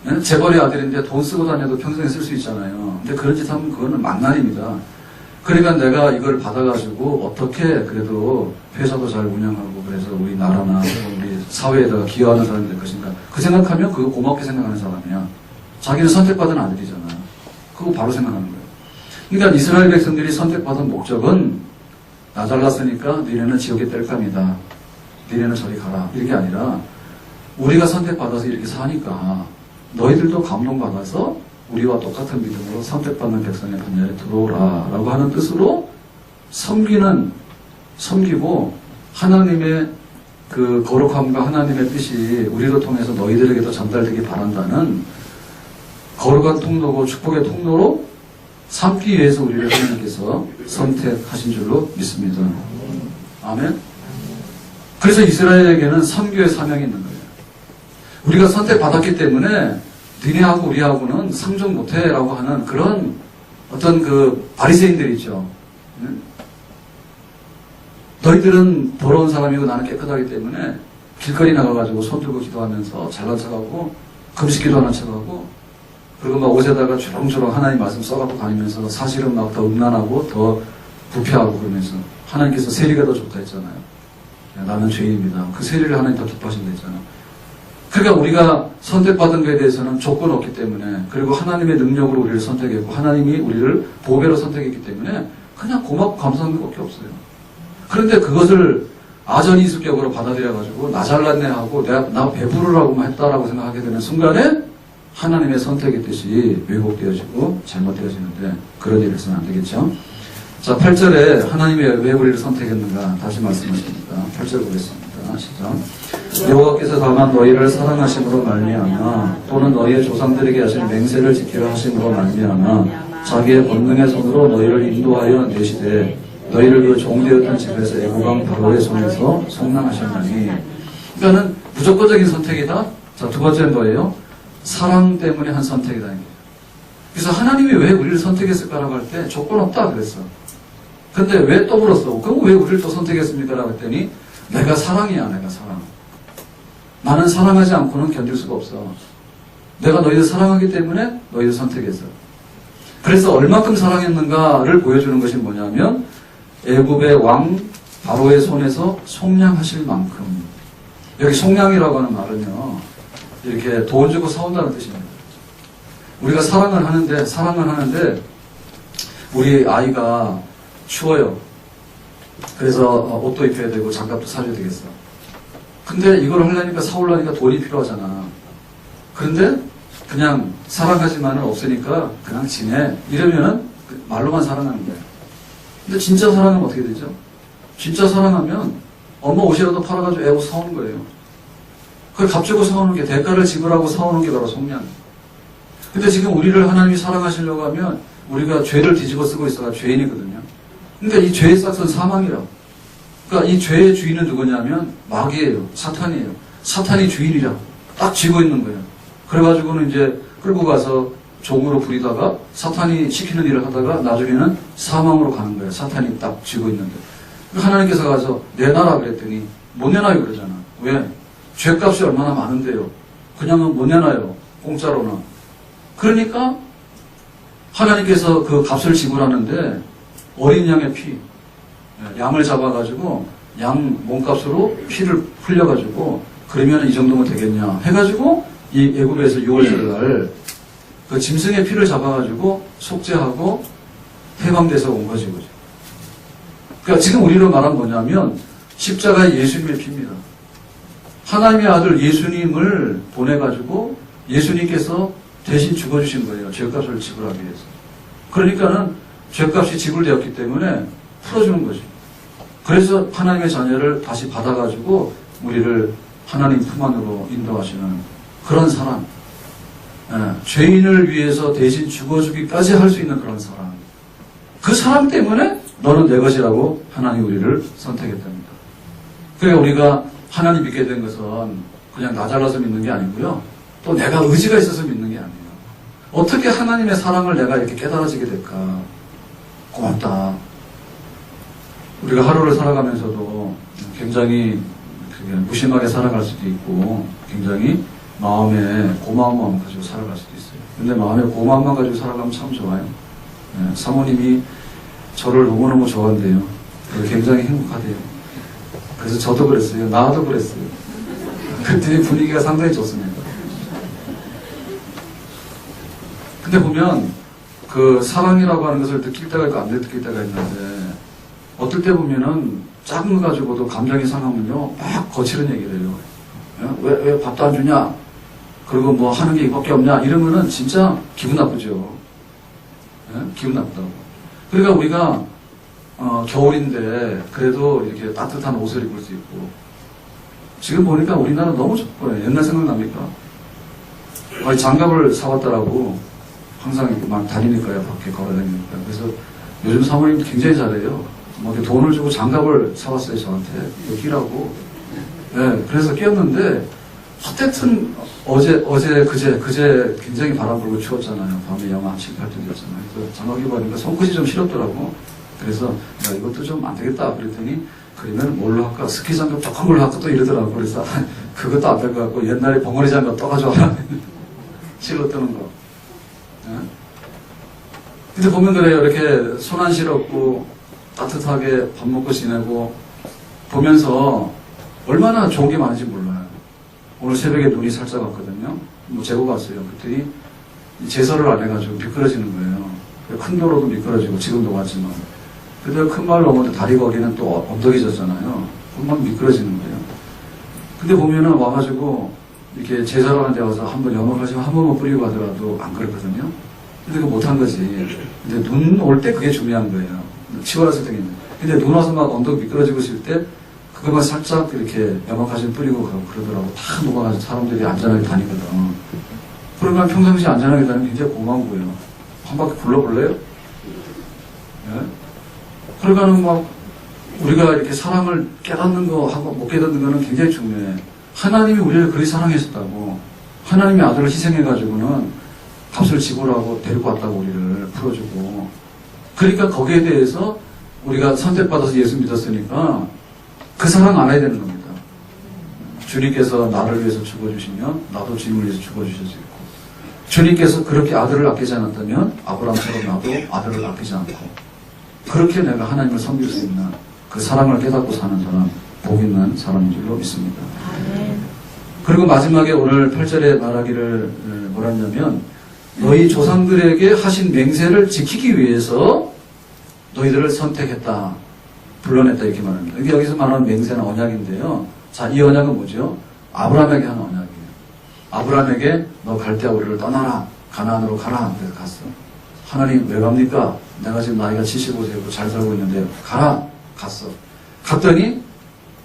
네? 재벌의 아들인데 돈 쓰고 다녀도 평생에 쓸 수 있잖아요. 근데 그런 짓 하면 그거는 만난입니다. 그러니까 내가 이걸 받아가지고 어떻게 그래도 회사도 잘 운영하고 그래서 우리 나라나 우리 사회에다가 기여하는 사람이 될 것인가. 그 생각하면 그거 고맙게 생각하는 사람이야. 자기는 선택받은 아들이잖아. 그거 바로 생각하는 거예요. 그러니까 이스라엘 백성들이 선택받은 목적은 나 잘났으니까 니네는 지옥의 땔감이다. 니네는 저리 가라. 이렇게 아니라 우리가 선택받아서 이렇게 사니까 너희들도 감동받아서 우리와 똑같은 믿음으로 선택받는 백성의 분야에 들어오라 라고 하는 뜻으로 섬기고 하나님의 그 거룩함과 하나님의 뜻이 우리를 통해서 너희들에게도 전달되기 바란다는 거룩한 통로고 축복의 통로로 삼기 위해서 우리를 하나님께서 선택하신 줄로 믿습니다. 아멘. 그래서 이스라엘에게는 선교의 사명이 있는 거예요. 우리가 선택받았기 때문에 니네하고 우리하고는 상종 못해라고 하는 그런 어떤 그 바리새인들이 있죠. 너희들은 더러운 사람이고 나는 깨끗하기 때문에 길거리 나가가지고 손 들고 기도하면서 잘난 척하고 금식 기도하는 척하고 그리고 막 옷에다가 주렁주렁 하나님 말씀 써갖고 다니면서 사실은 막 더 음란하고 더 부패하고 그러면서 하나님께서 세리가 더 좋다 했잖아요. 나는 죄인입니다. 그 세례를 하나님 더 기뻐하신다 했잖아. 그러니까 우리가 선택받은 것에 대해서는 조건 없기 때문에, 그리고 하나님의 능력으로 우리를 선택했고 하나님이 우리를 보배로 선택했기 때문에 그냥 고맙고 감사하는 것밖에 없어요. 그런데 그것을 아전인수격으로 받아들여가지고 나 잘났네 하고 나 배부르라고만 했다라고 생각하게 되는 순간에 하나님의 선택의 뜻이 왜곡되어지고 잘못되어지는데, 그런 일을 해서는 안 되겠죠. 자, 8절에 하나님이 왜 우리를 선택했는가 다시 말씀하십니다. 8절 보겠습니다. 시작. 여호와께서 다만 너희를 사랑하심으로 말미암아 또는 너희의 조상들에게 하신 맹세를 지키려 하심으로 말미암아 자기의 권능의 손으로 너희를 인도하여 내시되 너희를 그 종되었던 집에서 애고강 바로의 손에서 속량하셨나니. 그러니까는 무조건적인 선택이다. 자, 두 번째는 뭐예요? 사랑 때문에 한 선택이다. 그래서 하나님이 왜 우리를 선택했을까라고 할 때 조건 없다 그랬어. 근데 왜 또 물었어? 그럼 왜 우리를 또 선택했습니까? 라고 했더니 내가 사랑이야. 내가 사랑. 나는 사랑하지 않고는 견딜 수가 없어. 내가 너희를 사랑하기 때문에 너희를 선택했어. 그래서 얼마큼 사랑했는가를 보여주는 것이 뭐냐면 애굽의 왕 바로의 손에서 속량하실 만큼. 여기 속량이라고 하는 말은요, 이렇게 돈 주고 사온다는 뜻입니다. 우리가 사랑은 하는데 우리 아이가 추워요. 그래서 옷도 입혀야 되고 장갑도 사줘야 되겠어. 근데 이걸 하려니까 사오려니까 돈이 필요하잖아. 그런데 그냥 사랑하지만은 없으니까 그냥 지내. 이러면은 말로만 사랑하는 거야. 근데 진짜 사랑하면 어떻게 되죠? 진짜 사랑하면 엄마 옷이라도 팔아가지고 애 옷 사오는 거예요. 그걸 값주고 사오는 게, 대가를 지불하고 사오는 게 바로 속량. 근데 지금 우리를 하나님이 사랑하시려고 하면 우리가 죄를 뒤집어 쓰고 있어가 죄인이거든요. 그러니까 이 죄의 싹은 사망이라고. 그러니까 이 죄의 주인은 누구냐면 마귀예요. 사탄이에요. 사탄이 주인이라 딱 쥐고 있는 거예요. 그래가지고는 이제 끌고 가서 종으로 부리다가 사탄이 시키는 일을 하다가 나중에는 사망으로 가는 거예요. 사탄이 딱 쥐고 있는데. 하나님께서 가서 내놔라 그랬더니 못 내놔요 그러잖아. 왜? 죄값이 얼마나 많은데요. 그냥은 못 내놔요. 공짜로는. 그러니까 하나님께서 그 값을 지불하는데 어린 양의 피, 양을 잡아가지고 양 몸값으로 피를 흘려가지고 그러면 이 정도면 되겠냐 해가지고 이 애굽에서 6월절 날 그 짐승의 피를 잡아가지고 속죄하고 해방돼서 온 거지. 그러니까 지금 우리로 말하면 뭐냐면 십자가의 예수님의 피입니다. 하나님의 아들 예수님을 보내가지고 예수님께서 대신 죽어주신 거예요. 죄값을 지불하기 위해서. 그러니까는 죄값이 지불되었기 때문에 풀어주는 거지. 그래서 하나님의 자녀를 다시 받아가지고 우리를 하나님 품 안으로 인도하시는 그런 사랑. 죄인을 위해서 대신 죽어주기까지 할 수 있는 그런 사랑. 그 사랑 때문에 너는 내 것이라고 하나님 우리를 선택했답니다. 그러니까 우리가 하나님 믿게 된 것은 그냥 나 잘라서 믿는 게 아니고요. 또 내가 의지가 있어서 믿는 게 아니에요. 어떻게 하나님의 사랑을 내가 이렇게 깨달아지게 될까? 고맙다. 우리가 하루를 살아가면서도 굉장히 무심하게 살아갈 수도 있고 굉장히 마음에 고마운 마음 가지고 살아갈 수도 있어요. 근데 마음에 고마움만 가지고 살아가면 참 좋아요. 사모님이 저를 너무너무 좋아한대요. 굉장히 행복하대요. 그래서 저도 그랬어요. 나도 그랬어요. 그때 분위기가 상당히 좋습니다. 근데 보면 그 사랑이라고 하는 것을 느낄 때가 있고 안 느낄 때가 있는데 어떨 때 보면은 작은 거 가지고도 감정이 상하면요 막 거칠은 얘기를 해요. 왜 밥도 안 주냐? 그리고 뭐 하는 게 이밖에 없냐? 이러면은 진짜 기분 나쁘죠. 기분 나쁘다고. 그러니까 우리가 겨울인데 그래도 이렇게 따뜻한 옷을 입을 수 있고 지금 보니까 우리나라 너무 좋고요. 옛날 생각납니까? 장갑을 사왔더라고. 항상 이렇게 막 다니니까요. 밖에 걸어다니니까. 그래서 요즘 사모님 굉장히 잘해요. 뭐 이렇게 돈을 주고 장갑을 사왔어요. 저한테. 이거 끼라고. 그래서 끼었는데 하여튼 그제 굉장히 바람 불고 추웠잖아요. 밤에 영하 7, 8도 됐잖아요. 그래서 장갑 입으니까 손끝이 좀 시렵더라고. 그래서 야, 이것도 좀 안 되겠다. 그랬더니 그러면 뭘로 할까? 스키 장갑 조금 걸로 할까? 또 이러더라고. 그래서 그것도 안 될 것 같고 옛날에 벙어리 장갑 떠가지고 하나 실로 뜨는 거. 근데 보면 그래요. 이렇게 손 안 시렵고 따뜻하게 밥 먹고 지내고 보면서 얼마나 좋은 게 많은지 몰라요. 오늘 새벽에 눈이 살짝 왔거든요. 뭐 재고 갔어요. 그랬더니 제설을 안 해가지고 미끄러지는 거예요. 큰 도로도 미끄러지고 지금도 왔지만. 근데 큰 말 넘어도 다리 거기는 또 언덕이 졌잖아요. 금방 미끄러지는 거예요. 근데 보면은 와가지고 이렇게 제사를 하는 데 와서 한번 연막하시면 한 번만 뿌리고 가더라도 안 그랬거든요. 근데 그거 못한 거지. 근데 눈 올 때 그게 중요한 거예요. 치워놨을 때는. 근데 눈 와서 막 언덕 미끄러지고 있을 때 그것만 살짝 이렇게 연막하시면 뿌리고 가고 그러더라고. 다 녹아가지고 사람들이 안전하게 다니거든. 그러면 평상시에 안전하게 다니면 굉장히 고마운 거예요. 한 바퀴 굴러볼래요? 예? 그러니까는 막 우리가 이렇게 사랑을 깨닫는 거 하고 못 깨닫는 거는 굉장히 중요해. 하나님이 우리를 그리 사랑했었다고. 하나님이 아들을 희생해가지고는 값을 지불하고 데리고 왔다고 우리를 풀어주고. 그러니까 거기에 대해서 우리가 선택받아서 예수 믿었으니까 그 사랑 알아야 되는 겁니다. 주님께서 나를 위해서 죽어주시면 나도 주님을 위해서 죽어주셔지고, 주님께서 그렇게 아들을 아끼지 않았다면 아브라함처럼 나도 아들을 아끼지 않고, 그렇게 내가 하나님을 섬길 수 있는 그 사랑을 깨닫고 사는 사람, 복 있는 사람인 줄로 믿습니다. 아멘. 그리고 마지막에 오늘 8절에 말하기를 뭐라 했냐면, 너희 조상들에게 하신 맹세를 지키기 위해서 너희들을 선택했다, 불러냈다, 이렇게 말합니다. 이게 여기서 말하는 맹세는 언약인데요. 자, 이 언약은 뭐죠? 아브라함에게 하는 언약이에요. 아브라함에게 너 갈대아 우리를 떠나라, 가나안으로 가라. 그래서 갔어. 하나님 왜 갑니까? 내가 지금 나이가 75세고 잘 살고 있는데 가라. 갔어. 갔더니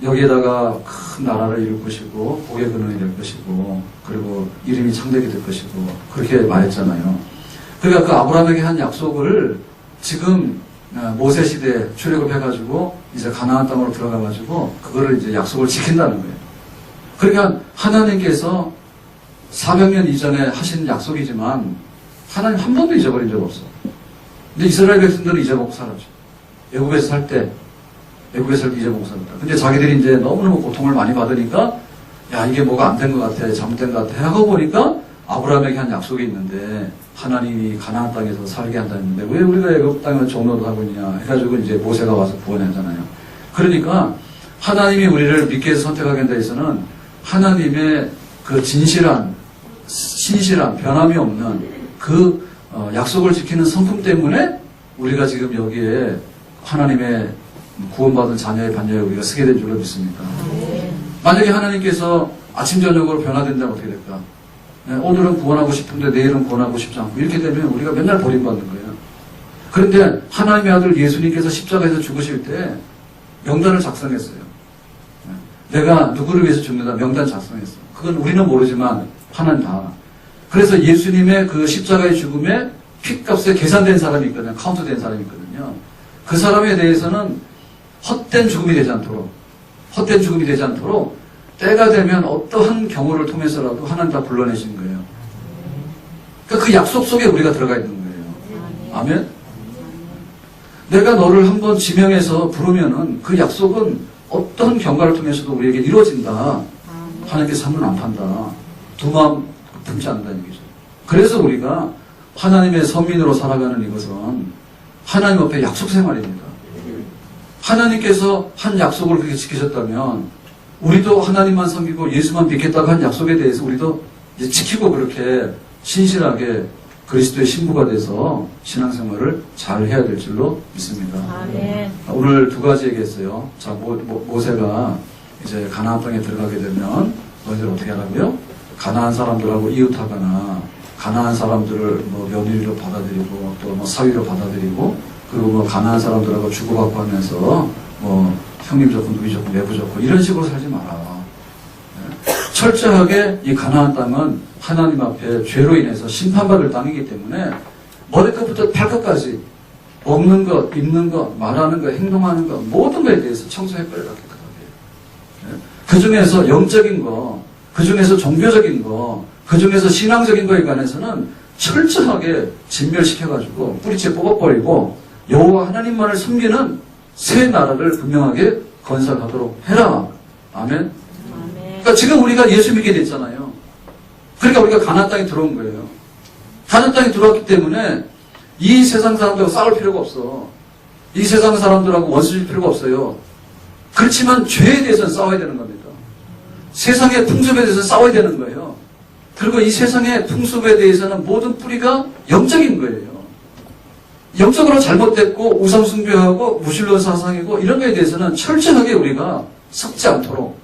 여기에다가 큰 나라를 이룰 것이고 복의 근원이 될 것이고 그리고 이름이 창대하게 될 것이고 그렇게 말했잖아요. 그러니까 그 아브라함에게 한 약속을 지금 모세 시대에 출애굽해가지고 이제 가나안 땅으로 들어가가지고 그거를 이제 약속을 지킨다는 거예요. 그러니까 하나님께서 400년 이전에 하신 약속이지만 하나님 한 번도 잊어버린 적 없어. 근데 이스라엘 백성들은 잊어먹고 살았죠. 애국에서 살 때 잊어먹고 살았다. 근데 자기들이 이제 너무너무 고통을 많이 받으니까 야, 이게 뭐가 안 된 것 같아, 잘못된 것 같아 하고 보니까 아브라함에게 한 약속이 있는데 하나님이 가나안 땅에서 살게 한다 했는데 왜 우리가 애굽 땅에서 종로도 하고 있냐 해가지고 이제 모세가 와서 구원하잖아요. 그러니까 하나님이 우리를 믿게 해서 선택하게 한다 해서는 하나님의 그 진실한, 신실한, 변함이 없는 그 약속을 지키는 성품 때문에 우리가 지금 여기에 하나님의 구원받은 자녀의 반열에 우리가 서게 된 줄로 믿습니다. 만약에 하나님께서 아침 저녁으로 변화된다면 어떻게 될까? 오늘은 구원하고 싶은데 내일은 구원하고 싶지 않고 이렇게 되면 우리가 맨날 버림받는 거예요. 그런데 하나님의 아들 예수님께서 십자가에서 죽으실 때 명단을 작성했어요. 내가 누구를 위해서 죽는다 명단 작성했어. 그건 우리는 모르지만 하나님 다 알아. 그래서 예수님의 그 십자가의 죽음에 핏값에 계산된 사람이 있거든요. 카운트된 사람이 있거든요. 그 사람에 대해서는 헛된 죽음이 되지 않도록 때가 되면 어떠한 경우를 통해서라도 하나님 다 불러내신 거예요. 그러니까 그 약속 속에 우리가 들어가 있는 거예요. 아멘? 내가 너를 한번 지명해서 부르면은 그 약속은 어떤 경과를 통해서도 우리에게 이루어진다. 하나님께서 한눈 안 판다. 두 마음 품지 않는다는 얘기죠. 그래서 우리가 하나님의 선민으로 살아가는 이것은 하나님 앞에 약속 생활입니다. 하나님께서 한 약속을 그렇게 지키셨다면 우리도 하나님만 섬기고 예수만 믿겠다고 한 약속에 대해서 우리도 이제 지키고 그렇게 신실하게 그리스도의 신부가 돼서 신앙생활을 잘 해야 될 줄로 믿습니다. 아멘. 오늘 두 가지 얘기했어요. 자, 모세가 이제 가나안 땅에 들어가게 되면 너희들 어떻게 하라고요? 가나안 사람들하고 이웃하거나 가나안 사람들을 뭐 며느리로 받아들이고 또 뭐 사위로 받아들이고 그리고 뭐 가나안 사람들하고 주고받고 하면서 뭐 형님 좋고 누이 좋고 내부 좋고 이런 식으로 살지 마라. 철저하게 이 가나안 땅은 하나님 앞에 죄로 인해서 심판받을 땅이기 때문에 머리끝부터 발끝까지 먹는 것, 입는 것, 말하는 것, 행동하는 것 모든 것에 대해서 청소해버려라 깨끗하게. 그 중에서 영적인 거, 그 중에서 종교적인 거, 그 중에서 신앙적인 거에 관해서는 철저하게 진멸시켜가지고 뿌리채 뽑아버리고 여호와 하나님만을 섬기는 새 나라를 분명하게 건설하도록 해라. 아멘. 그러니까 지금 우리가 예수 믿게 됐잖아요. 그러니까 우리가 가나안 땅에 들어온 거예요. 가나안 땅에 들어왔기 때문에 이 세상 사람들하고 싸울 필요가 없어. 이 세상 사람들하고 원수질 필요가 없어요. 그렇지만 죄에 대해서는 싸워야 되는 겁니다. 세상의 풍습에 대해서 싸워야 되는 거예요. 그리고 이 세상의 풍습에 대해서는 모든 뿌리가 영적인 거예요. 영적으로 잘못됐고 우상숭배하고 무신론 사상이고 이런 거에 대해서는 철저하게 우리가 섞지 않도록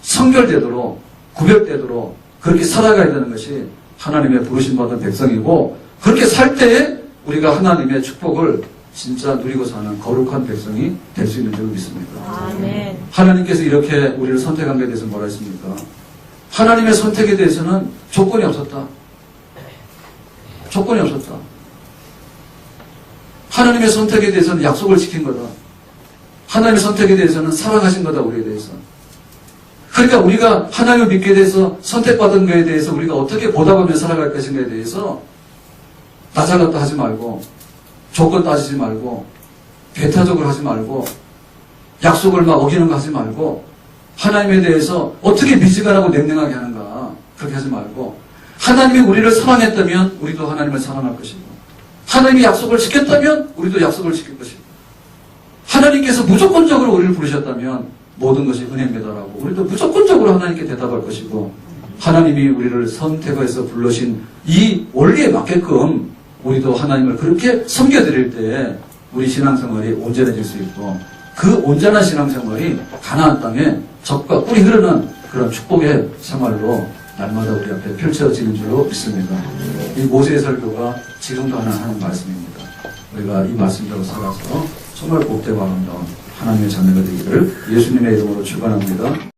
성결되도록 구별되도록 그렇게 살아가야 되는 것이 하나님의 부르심받은 백성이고 그렇게 살 때에 우리가 하나님의 축복을 진짜 누리고 사는 거룩한 백성이 될 수 있는 줄 믿습니다. 아멘. 하나님께서 이렇게 우리를 선택한 것에 대해서 뭐라 했습니까? 하나님의 선택에 대해서는 조건이 없었다. 조건이 없었다. 하나님의 선택에 대해서는 약속을 지킨 거다. 하나님의 선택에 대해서는 살아가신 거다, 우리에 대해서. 그러니까 우리가 하나님을 믿게 돼서 선택받은 것에 대해서 우리가 어떻게 보답하며 살아갈 것인가에 대해서 나 잘났다 하지 말고 조건 따지지 말고 배타적으로 하지 말고 약속을 막 어기는 거 하지 말고 하나님에 대해서 어떻게 미지근하고 냉랭하게 하는가 그렇게 하지 말고 하나님이 우리를 사랑했다면 우리도 하나님을 사랑할 것이고 하나님이 약속을 지켰다면 우리도 약속을 지킬 것이고 하나님께서 무조건적으로 우리를 부르셨다면 모든 것이 은혜입니다라고 우리도 무조건적으로 하나님께 대답할 것이고 하나님이 우리를 선택해서 부르신 이 원리에 맞게끔 우리도 하나님을 그렇게 섬겨드릴 때 우리 신앙생활이 온전해질 수 있고 그 온전한 신앙생활이 가나안 땅에 적과 꿀이 흐르는 그런 축복의 생활로 날마다 우리 앞에 펼쳐지는 줄로 믿습니다. 이 모세의 설교가 지금도 하는 말씀입니다. 우리가 이 말씀대로 살아서 정말 복되고 아름다운 하나님의 자녀가 되기를 예수님의 이름으로 축원합니다.